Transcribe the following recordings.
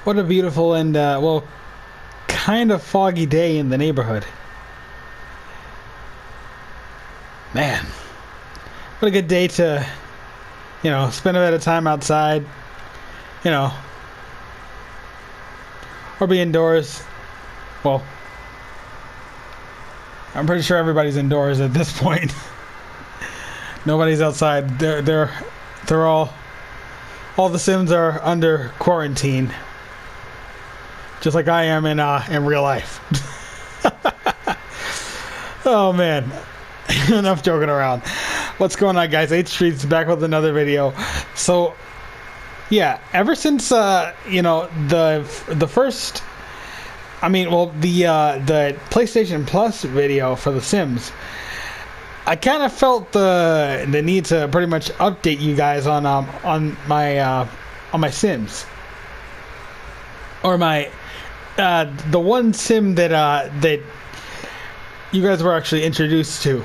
What a beautiful and, well, kind of foggy day in the neighborhood. Man, what a good day to, spend a bit of time outside, you know, or be indoors. Well, I'm pretty sure everybody's indoors at this point. Nobody's outside. They're all the Sims are under quarantine. Just like I am in real life. Oh man. Enough joking around. What's going on, guys? H Street's back with another video. So yeah, ever since the first, the PlayStation Plus video for The Sims, I kind of felt the need to pretty much update you guys on my Sims, or my the one Sim that you guys were actually introduced to.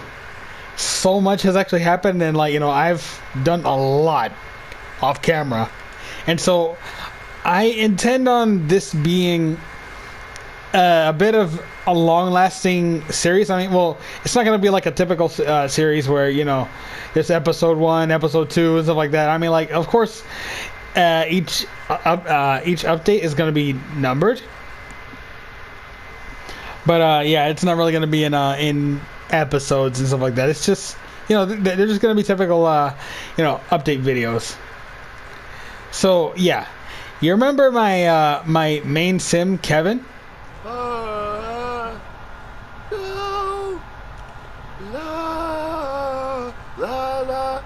So much has actually happened, and I've done a lot off camera, and so I intend on this being a bit of a long-lasting series. It's not going to be like a typical series where there's episode 1, episode 2, and stuff like that. Of course, each update is going to be numbered, but yeah, it's not really going to be in episodes and stuff like that. It's just they're just going to be typical update videos. So yeah, you remember my my main Sim, Kevin? La, la, la,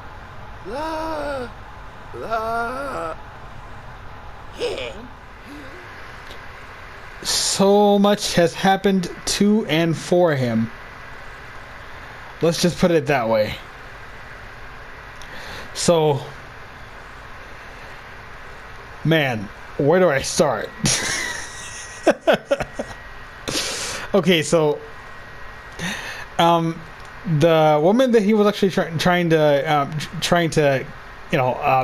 la, la. So much has happened to and for him. Let's just put it that way. So, man, where do I start? Okay, so the woman that he was actually trying to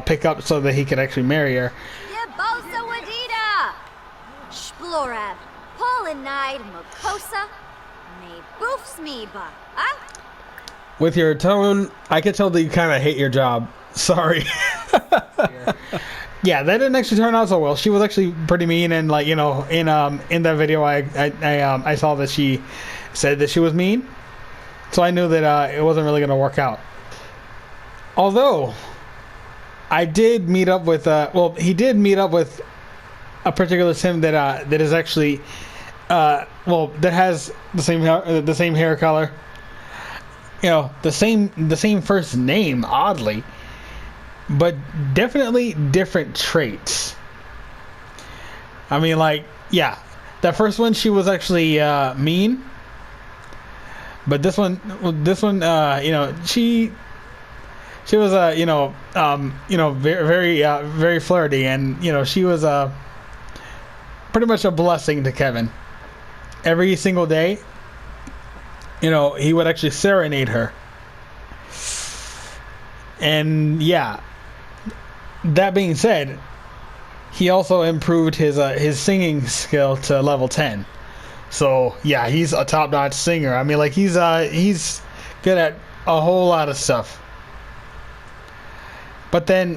pick up so that he could actually marry her. Yebosa Wadida! Splorab, Polinide Mokosa, me boofs me ba, huh? With your tone, I could tell that you kind of hate your job. Sorry. Yeah, that didn't actually turn out so well. She was actually pretty mean, and in that video, I saw that she said that she was mean, so I knew that it wasn't really gonna work out. Although, I did meet up with he did meet up with a particular Sim that is actually that has the same hair color. The same first name, oddly, but definitely different traits. Yeah, that first one, she was actually mean, but this one, she was very very flirty, and she was pretty much a blessing to Kevin. Every single day, he would actually serenade her. And yeah, that being said, he also improved his singing skill to level 10. So yeah, he's a top-notch singer. He's good at a whole lot of stuff. But then,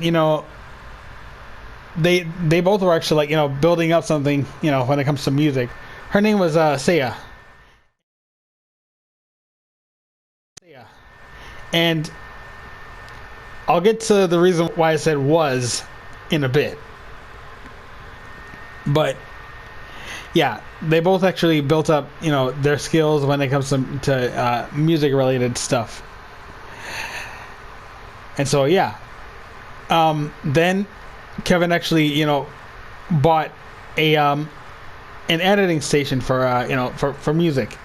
they both were actually building up something, when it comes to music. Her name was Saya. And I'll get to the reason why I said was in a bit. But yeah, they both actually built up, their skills when it comes to music related stuff. And so yeah, then Kevin actually, bought an editing station for music.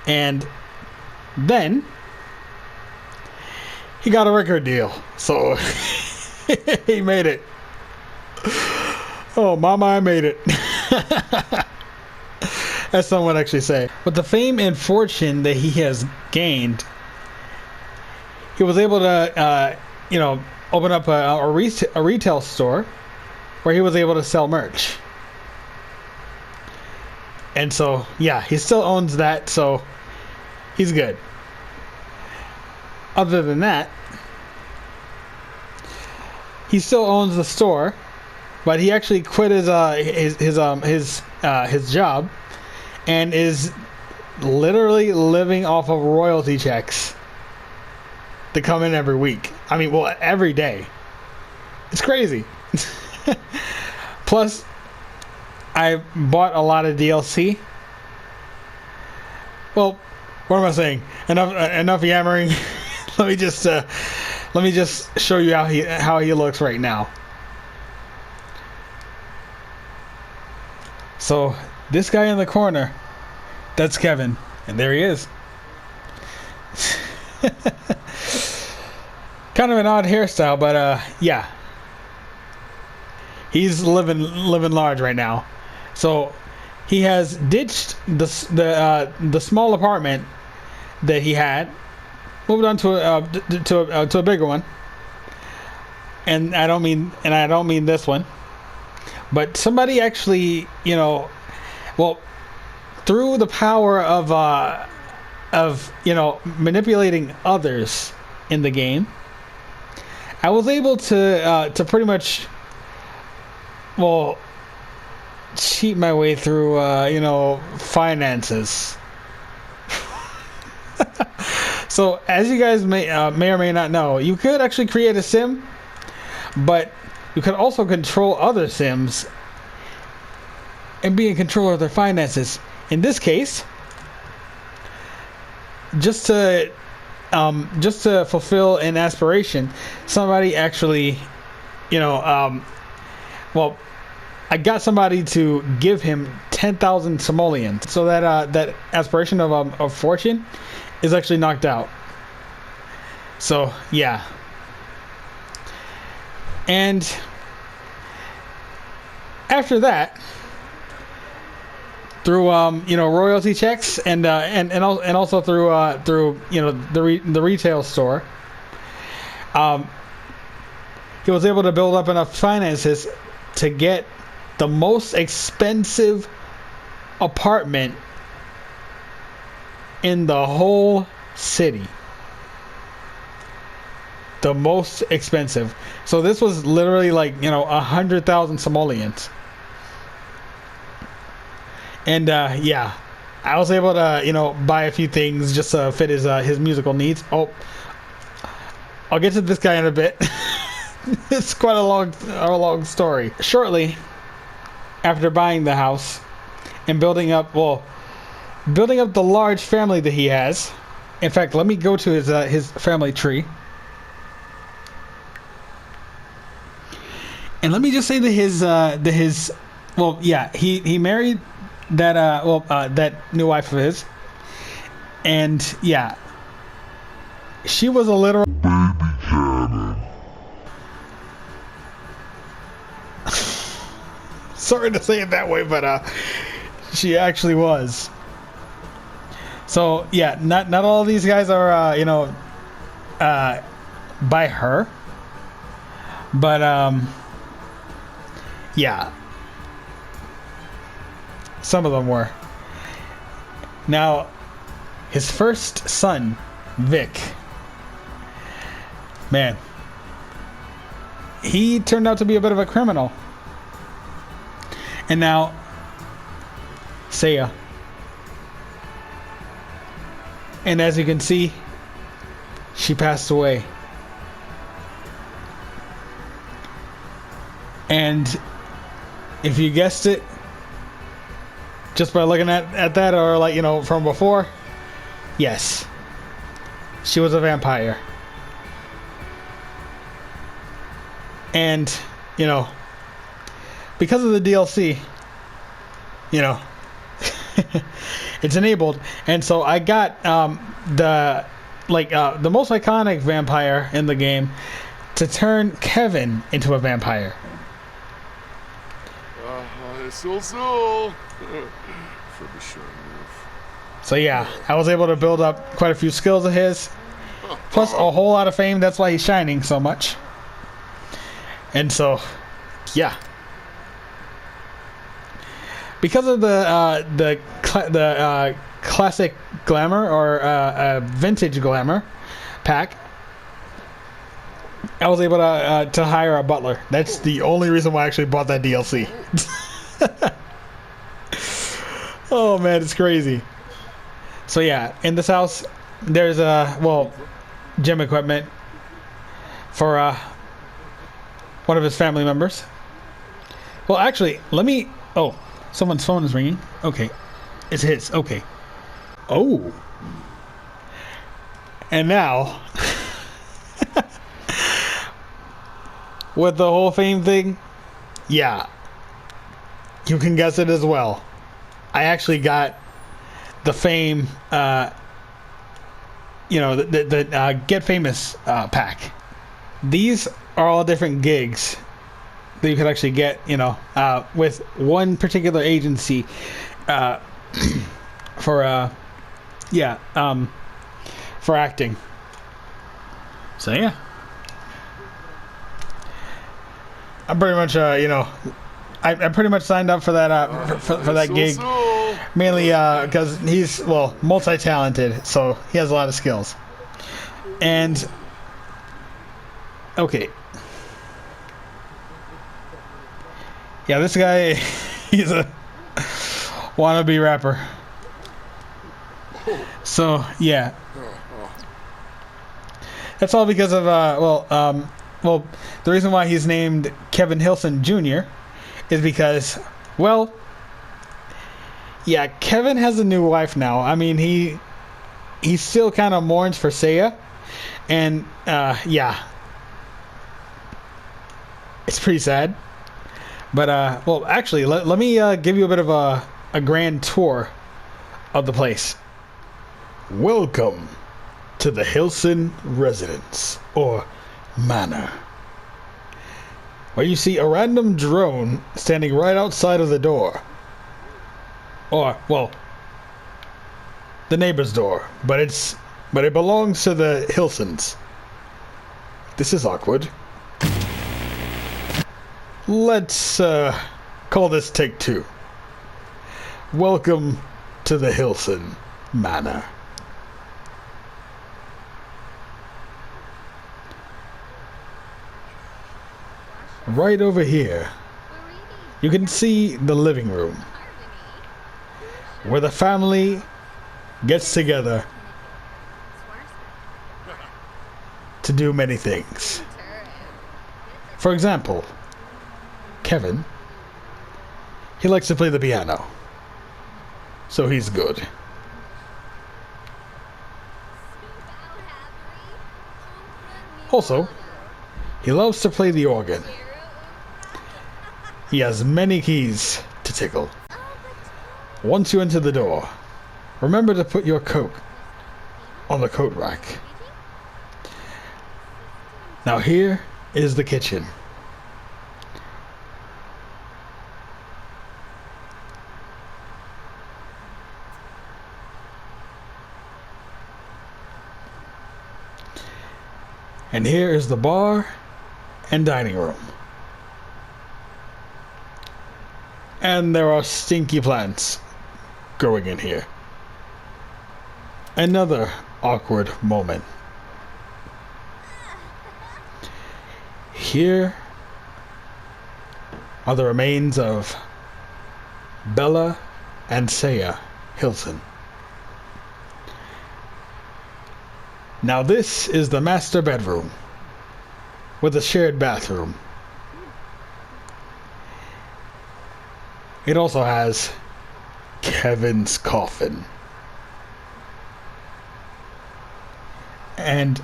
And then he got a record deal, so he made it. Oh, mama, I made it. As some would actually say. With the fame and fortune that he has gained, he was able to, open up a retail store where he was able to sell merch. And so, yeah, he still owns that, so he's good. Other than that, he still owns the store, but he actually quit his job and is literally living off of royalty checks to come in every week. I mean, well, every day. It's crazy. Plus, I bought a lot of DLC. Well, what am I saying? Enough yammering. Let me just show you how he looks right now. So this guy in the corner, that's Kevin, and there he is. Kind of an odd hairstyle, but yeah, he's living large right now. So he has ditched the small apartment that he had, moved on to a bigger one. And I don't mean this one, but somebody actually, well, through the power of manipulating others in the game, I was able to pretty much, well, cheat my way through finances. So as you guys may or may not know, you could actually create a sim, but you could also control other sims and be in control of their finances. In this case, just to fulfill an aspiration, somebody actually, well, I got somebody to give him 10,000 simoleons, so that aspiration of fortune is actually knocked out. So yeah, and after that, through royalty checks and also through the retail store, he was able to build up enough finances to get the most expensive apartment in the whole city. The most expensive. So this was literally like 100,000 simoleons. And yeah, I was able to buy a few things just to fit his musical needs. Oh, I'll get to this guy in a bit. It's quite a long story. Shortly after buying the house and building up the large family that he has. In fact, let me go to his family tree. And let me just say that he married that new wife of his, and yeah, she was a literal baby cannon. Sorry to say it that way, but she actually was. So yeah, not all of these guys are by her, but yeah, some of them were. Now, his first son, Vic, man, he turned out to be a bit of a criminal. And now, Saya. And as you can see, she passed away. And if you guessed it, just by looking at that, or from before, yes, she was a vampire. And because of the DLC, it's enabled, and so I got the most iconic vampire in the game to turn Kevin into a vampire. So. So yeah, I was able to build up quite a few skills of his, plus a whole lot of fame. That's why he's shining so much. And so, yeah. because of the classic glamour or vintage glamour pack, I was able to hire a butler. That's the only reason why I actually bought that DLC. Oh man, it's crazy. So yeah, in this house, there's gym equipment for one of his family members. Well, actually, let me. Oh, someone's phone is ringing. Okay, it's his. Okay. Oh. And now, with the whole fame thing, yeah, you can guess it as well. I actually got the fame, the Get Famous pack. These are all different gigs that you could actually get, with one particular agency for acting. So yeah, I'm pretty much I pretty much signed up for that for that gig, mainly because he's multi-talented, so he has a lot of skills. And okay, yeah, this guy he's a wannabe rapper. So yeah, that's all because of the reason why he's named Kevin Hilson Jr. is because, Kevin has a new wife now. I mean, he still kind of mourns for Seiya, and it's pretty sad. But actually, let me give you a bit of a grand tour of the place. Welcome to the Hilson residence or manor, where you see a random drone standing right outside of the door. Or, the neighbor's door, but it belongs to the Hilsons. This is awkward. Let's call this take 2. Welcome to the Hilson Manor. Right over here, you can see the living room, where the family gets together to do many things. For example, Kevin, he likes to play the piano, so he's good. Also, he loves to play the organ. He has many keys to tickle. Once you enter the door, remember to put your coat on the coat rack. Now here is the kitchen. And here is the bar and dining room. And there are stinky plants growing in here. Another awkward moment. Here are the remains of Bella and Seiya Hilson. Now this is the master bedroom with a shared bathroom. It also has Kevin's coffin. And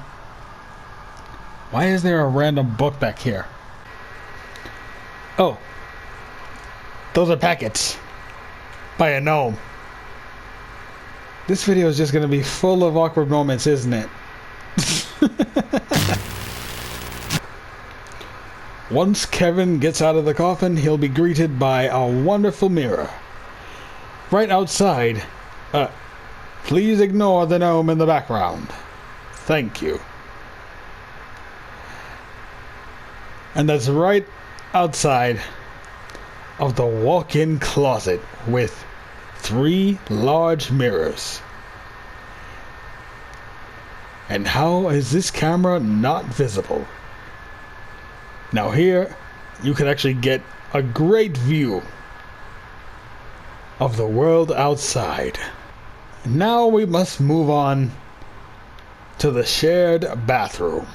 why is there a random book back here? Oh, those are packets by a gnome. This video is just going to be full of awkward moments, isn't it? Once Kevin gets out of the coffin, he'll be greeted by a wonderful mirror. Right outside. Please ignore the gnome in the background. Thank you. And that's right outside of the walk-in closet with 3 large mirrors. And how is this camera not visible? Now here, you can actually get a great view of the world outside. Now we must move on to the shared bathroom.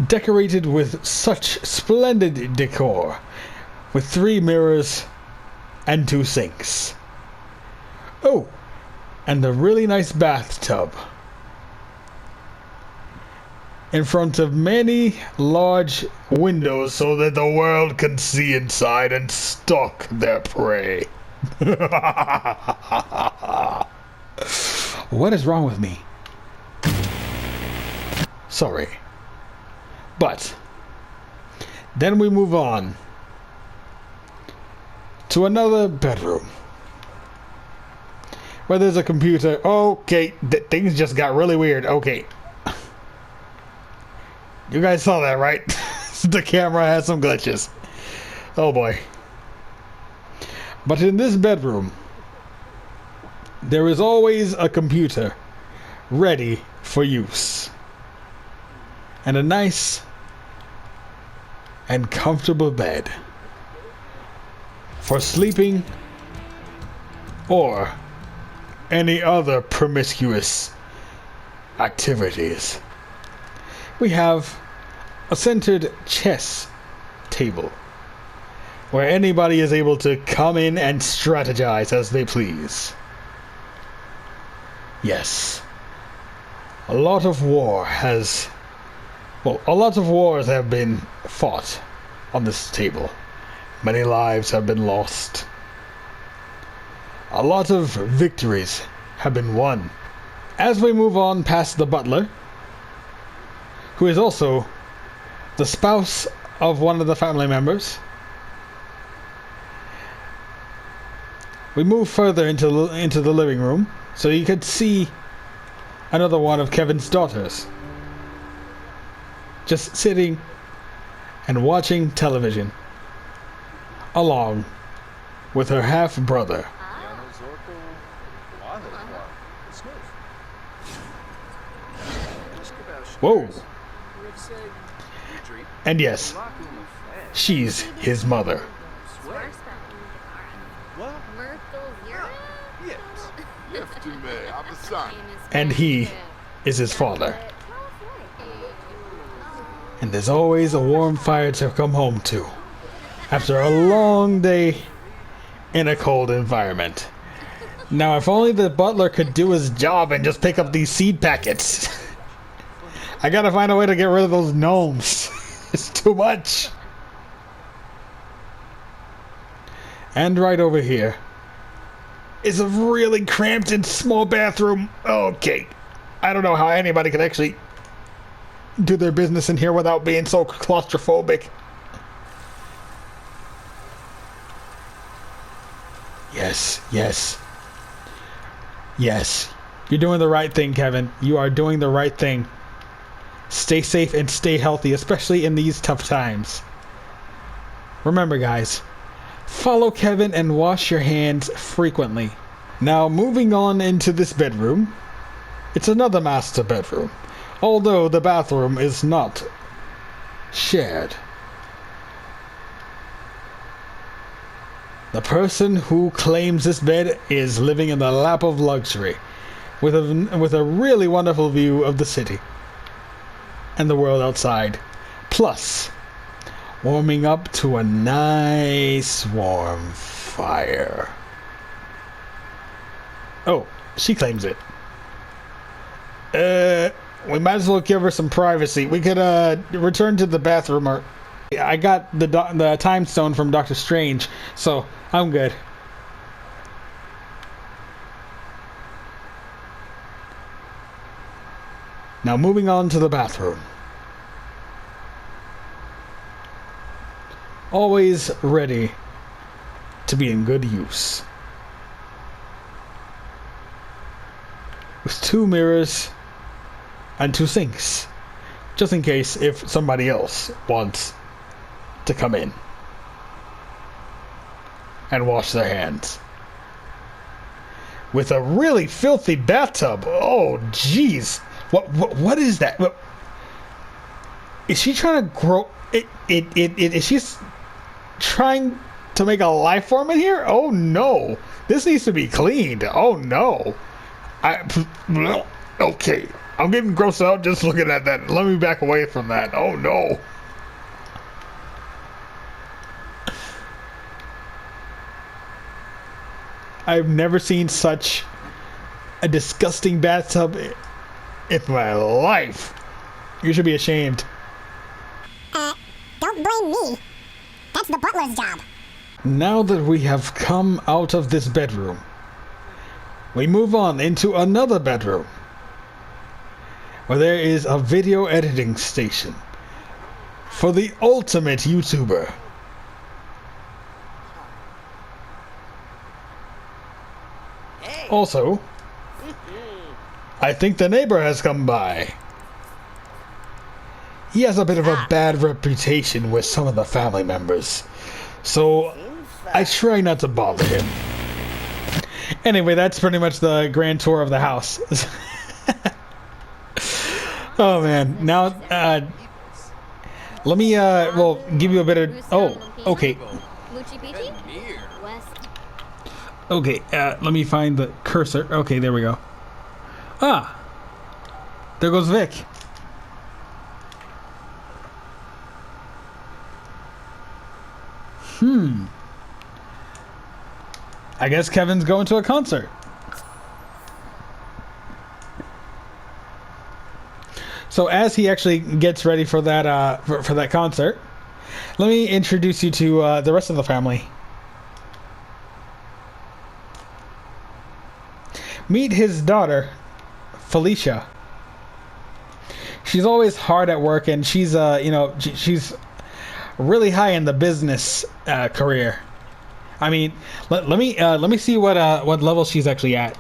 Decorated with such splendid decor, with 3 mirrors and 2 sinks. Oh, and a really nice bathtub. In front of many large windows so that the world can see inside and stalk their prey. What is wrong with me? Sorry. But then we move on to another bedroom where there's a computer. Okay, things just got really weird. Okay. You guys saw that, right? The camera has some glitches. Oh boy. But in this bedroom, there is always a computer ready for use. And a nice and comfortable bed for sleeping or any other promiscuous activities. We have a centered chess table where anybody is able to come in and strategize as they please. Yes, a lot of wars have been fought on this table. Many lives have been lost. A lot of victories have been won. As we move on past the butler, who is also the spouse of one of the family members, we move further into the living room so you could see another one of Kevin's daughters just sitting and watching television along with her half-brother. Whoa! And yes, she's his mother. And he is his father. And there's always a warm fire to come home to after a long day in a cold environment. Now, if only the butler could do his job and just pick up these seed packets. I gotta find a way to get rid of those gnomes. It's too much. And right over here is a really cramped and small bathroom. Okay. I don't know how anybody could actually do their business in here without being so claustrophobic. Yes, yes. Yes. You're doing the right thing, Kevin. You are doing the right thing. Stay safe and stay healthy, especially in these tough times. Remember, guys, follow Kevin and wash your hands frequently. Now, moving on into this bedroom. It's another master bedroom, although the bathroom is not shared. The person who claims this bed is living in the lap of luxury, with a really wonderful view of the city and the world outside, plus warming up to a nice warm fire. Oh, she claims it. We might as well give her some privacy. We could return to the bathroom, or I got the time stone from Doctor Strange, so I'm good. Now moving on to the bathroom. Always ready to be in good use. With 2 mirrors and 2 sinks, just in case if somebody else wants to come in and wash their hands. With a really filthy bathtub. Oh, jeez. What is that? Is she trying to grow... Is she trying to make a life form in here? Oh, no. This needs to be cleaned. Oh, no. Okay. I'm getting grossed out just looking at that. Let me back away from that. Oh, no. I've never seen such a disgusting bathtub in my life. You should be ashamed. Don't blame me. That's the butler's job. Now that we have come out of this bedroom, we move on into another bedroom, where there is a video editing station for the ultimate YouTuber. Also, I think the neighbor has come by. He has a bit of a bad reputation with some of the family members, so I try not to bother him. Anyway, that's pretty much the grand tour of the house. Oh man, now let me well give you a bit of okay. Okay, let me find the cursor. Okay, there we go. Ah, there goes Vic. I guess Kevin's going to a concert. So as he actually gets ready for that for that concert, let me introduce you to the rest of the family. Meet his daughter, Felicia. She's always hard at work, and she's you know, she's really high in the business career. I mean, let me see what level she's actually at.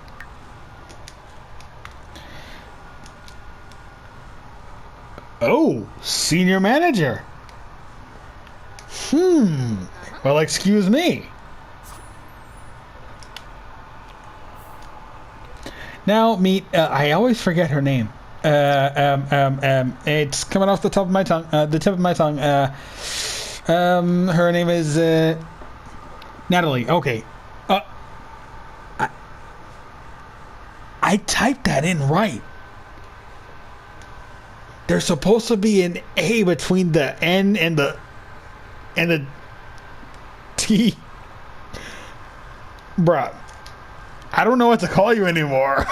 Oh, senior manager. Well, excuse me. Now meet. I always forget her name. It's coming off the top of my tongue. The tip of my tongue. Her name is Natalie. Okay. I typed that in right. There's supposed to be an A between the N and the T. Bruh. I don't know what to call you anymore.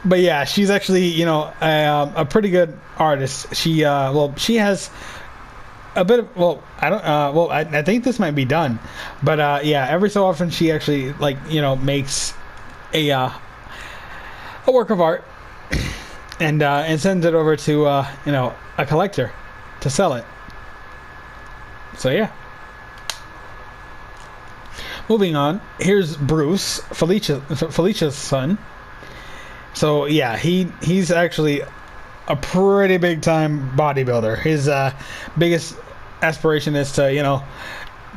But yeah, she's actually, you know, a pretty good artist. She well, she has a bit of, well, I don't well, I think this might be done, but yeah, every so often she actually, like, you know, makes a work of art and sends it over to you know, a collector to sell it. So yeah. Moving on, here's Bruce, Felicia's son. So yeah, he's actually a pretty big time bodybuilder. His biggest aspiration is to, you know,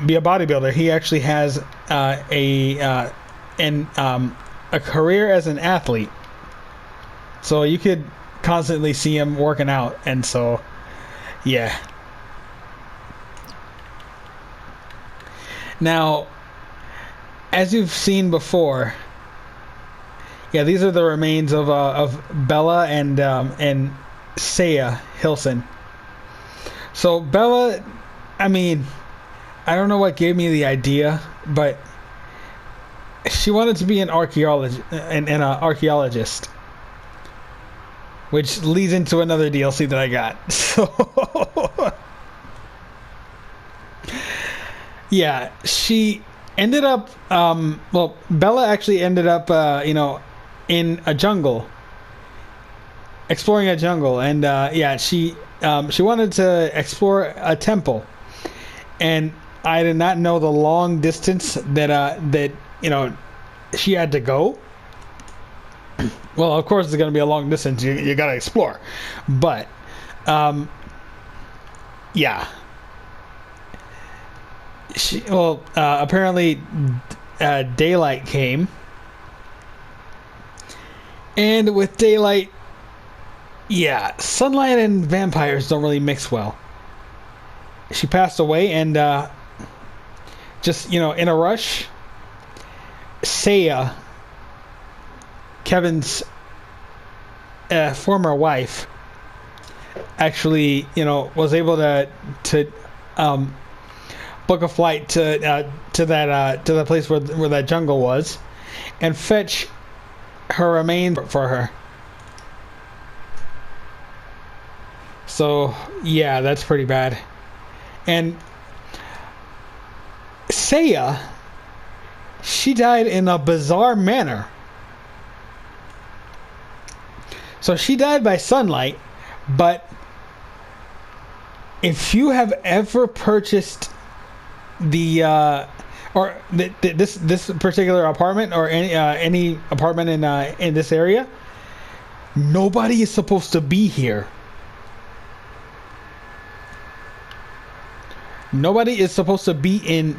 be a bodybuilder. He actually has a career as an athlete. So you could constantly see him working out, and so yeah. Now, as you've seen before, yeah, these are the remains of Bella and Saya Hilson. So Bella, I mean, I don't know what gave me the idea, but she wanted to be an archaeologist, an archaeologist, which leads into another DLC that I got. So yeah, she ended up well, Bella actually ended up you know, in a jungle, exploring a jungle, and yeah, she wanted to explore a temple, and I did not know the long distance that that, you know, she had to go Well, of course, it's going to be a long distance. You got to explore. But, yeah. Apparently, daylight came. And with daylight, yeah, sunlight and vampires don't really mix well. She passed away, and just, in a rush, Saya, Kevin's former wife, actually, was able to book a flight to the place where that jungle was, and fetch her remains for her. So yeah, that's pretty bad. And Saya, she died in a bizarre manner. So she died by sunlight, but if you have ever purchased this particular apartment, or any apartment in this area, nobody is supposed to be here. Nobody is supposed to be in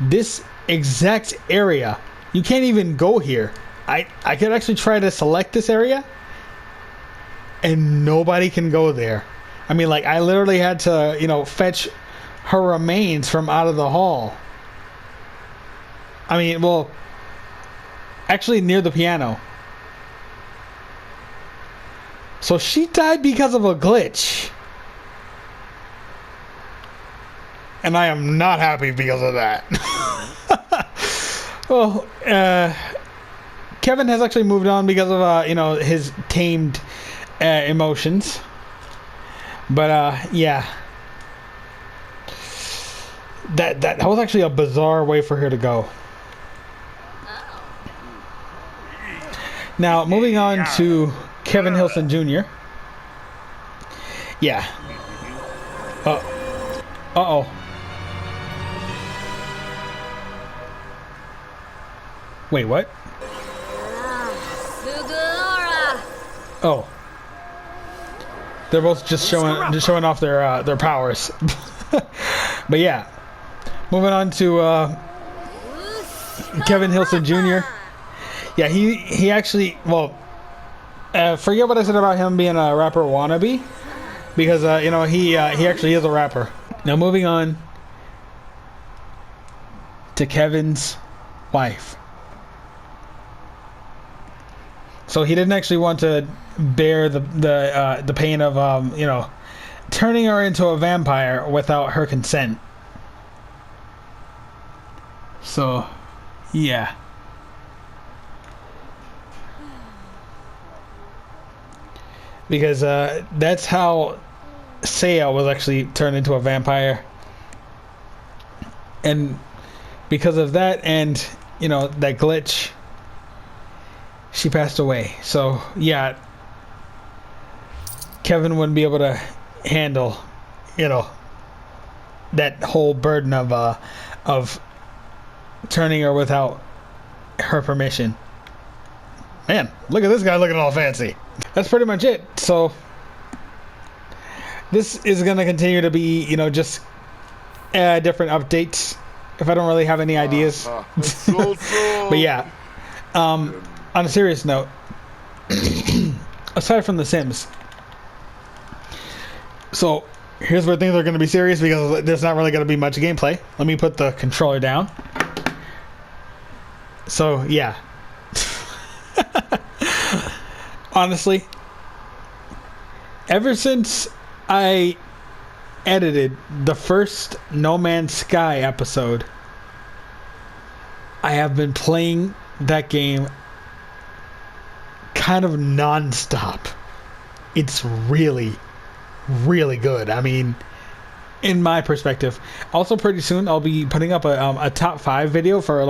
this exact area. You can't even go here. I could actually try to select this area, and nobody can go there. I mean, like, I literally had to, fetch her remains from out of the hall. I mean, well, actually near the piano. So she died because of a glitch. And I am not happy because of that. Well, Kevin has actually moved on because of, his tamed emotions. But, yeah. That was actually a bizarre way for her to go. Now, moving on to Kevin Hilson Jr. Yeah. Uh-oh. Wait, what? Oh. They're both just showing off their powers. But yeah. Moving on to Kevin Hilson Jr. Yeah, he actually, forget what I said about him being a rapper wannabe, because he actually is a rapper. Now moving on to Kevin's wife. So he didn't actually want to bear the pain of turning her into a vampire without her consent. So, yeah. Because that's how Saya was actually turned into a vampire. And because of that and, that glitch, she passed away. So, yeah. Kevin wouldn't be able to handle, that whole burden of turning her without her permission. Man, look at this guy looking all fancy. That's pretty much it. So this is going to continue to be, just different updates if I don't really have any ideas. But yeah, on a serious note, aside from The Sims, so here's where things are going to be serious, because there's not really going to be much gameplay. Let me put the controller down. So yeah. Honestly, ever since I edited the first No Man's Sky episode, I have been playing that game kind of non-stop. It's really, really good. I mean, in my perspective. Also, pretty soon I'll be putting up a top 5 video for,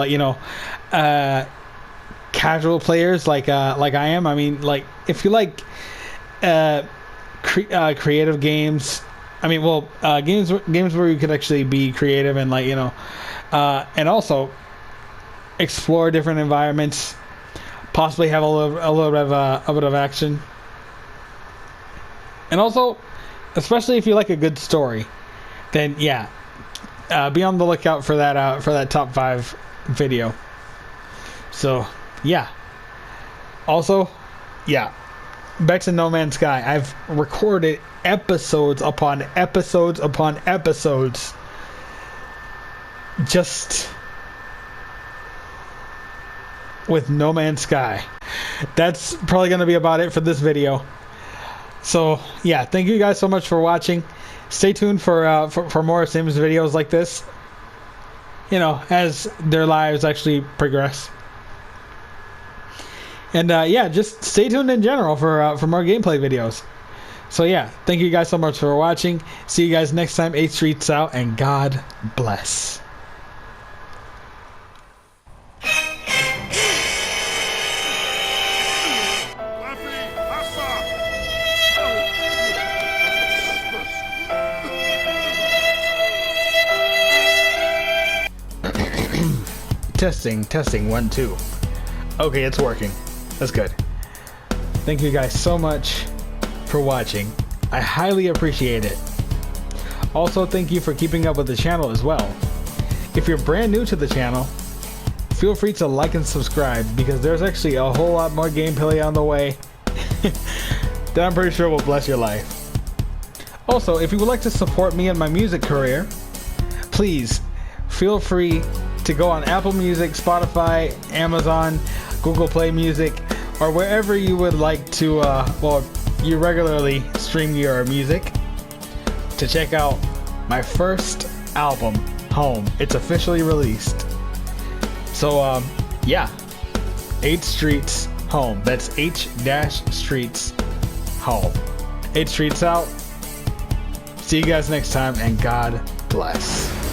casual players like I am. I mean, like, if you like creative games, I mean, games where you could actually be creative and and also explore different environments, possibly have a little bit of a bit of action. And also, especially if you like a good story, then yeah, be on the lookout for that top 5 video. So yeah. Also, yeah, back to No Man's Sky. I've recorded episodes upon episodes upon episodes just with No Man's Sky. That's probably going to be about it for this video. So yeah, thank you guys so much for watching. Stay tuned for more Sims videos like this, you know, as their lives actually progress. And yeah, just stay tuned in general for more gameplay videos. So yeah, thank you guys so much for watching. See you guys next time. 8 Streets out, and God bless. Testing 1 2. Okay, it's working. That's good. Thank you guys so much for watching. I highly appreciate it. Also, thank you for keeping up with the channel as well. If you're brand new to the channel, feel free to like and subscribe, because there's actually a whole lot more gameplay on the way that I'm pretty sure will bless your life. Also, if you would like to support me in my music career, please feel free to go on Apple Music, Spotify, Amazon, Google Play Music, or wherever you would like to, well, you regularly stream your music, to check out my first album, Home. It's officially released. So, yeah, 8 Streets Home. That's H-Streets Home. 8 Streets out. See you guys next time, and God bless.